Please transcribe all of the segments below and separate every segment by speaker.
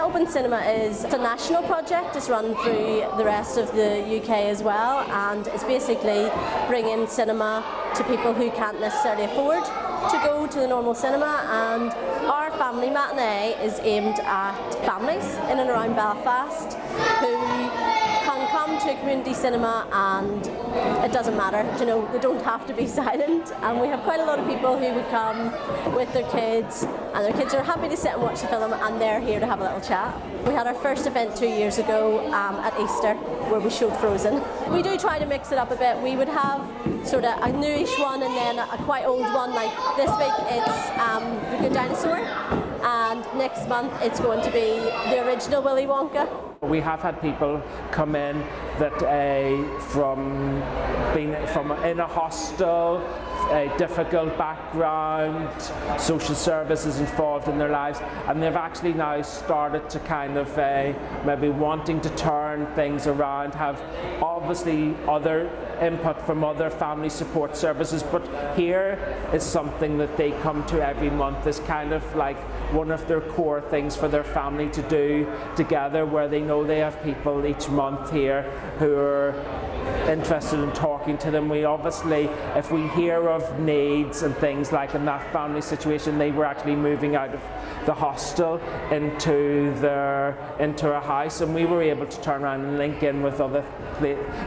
Speaker 1: Open Cinema is a national project. It's run through the rest of the UK as well, and it's basically bringing cinema to people who can't necessarily afford to go to the normal cinema. And our family matinee is aimed at families in and around Belfast who can come to a community cinema, and it doesn't matter, you know, they don't have to be silent. And we have quite a lot of people who would come with their kids, and their kids are happy to sit and watch the film, and they're here to have a little chat. We had our first event 2 years ago at Easter, where we showed Frozen. We do try to mix it up a bit. We would have sort of a newish one and then a quite old one. Like this week it's The Good Dinosaur, and next month it's going to be the original Willy Wonka.
Speaker 2: We have had people come in that from being in a hostel, a difficult background, social services involved in their lives, and they've actually now started to kind of maybe wanting to turn things around, have obviously other input from other family support services, but here is something that they come to every month as kind of like one of their core things for their family to do together, where they know they have people each month here who are interested in talking to them. We obviously, if we hear of needs and things like in that family situation, they were actually moving out of the hostel into a house, and we were able to turn around and link in with other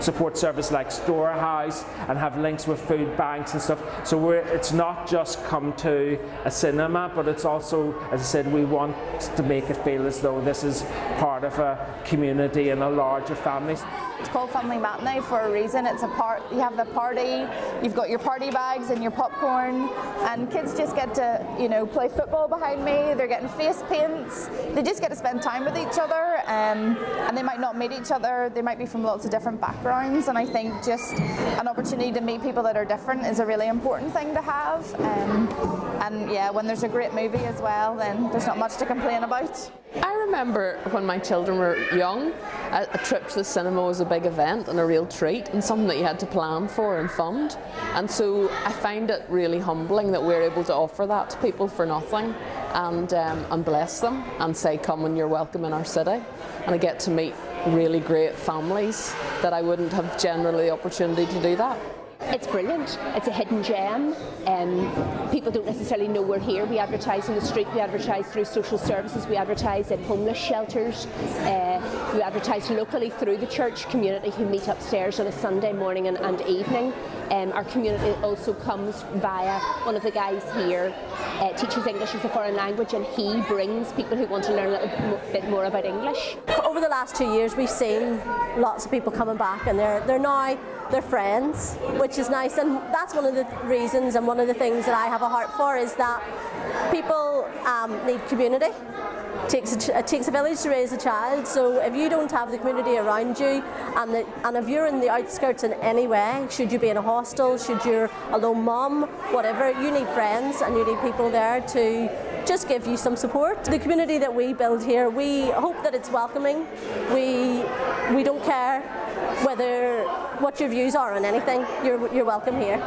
Speaker 2: support services like Storehouse and have links with food banks and stuff. So it's not just come to a cinema, but it's also, as I said, we want to make it feel as though this is part of a community and a larger family.
Speaker 3: It's called Family Matinee for a reason. It's you have the party, you've got your party bags and your popcorn, and kids just get to, you know, play football behind me. They're getting face paints. They just get to spend time with each other, and they might not meet each other. They might be from lots of different backgrounds, and I think just an opportunity to meet people that are different is a really important thing to have. And yeah, when there's a great movie as well, then there's not much to complain about.
Speaker 4: I remember when my children were young, a trip to the cinema was a big event and a real treat, and something that you had to plan for and fund. And so I find it really humbling that we're able to offer that to people for nothing, and bless them and say, come when you're welcome in our city. And I get to meet really great families that I wouldn't have generally the opportunity to do that.
Speaker 5: It's brilliant. It's a hidden gem. People don't necessarily know we're here. We advertise in the street, we advertise through social services, we advertise at homeless shelters, we advertise locally through the church community who meet upstairs on a Sunday morning and evening. Our community also comes via one of the guys here, teaches English as a foreign language, and he brings people who want to learn a little bit more about English.
Speaker 1: Over the last 2 years we've seen lots of people coming back, and they're friends, which is nice, and that's one of the reasons and one of the things that I have a heart for, is that people need community. It takes a village to raise a child, so if you don't have the community around you, and if you're in the outskirts in any way, should you be in a hostel, should you're a lone mum, whatever, you need friends and you need people there to just give you some support. The community that we build here, we hope that it's welcoming. We don't care what your views are on anything, you're welcome here.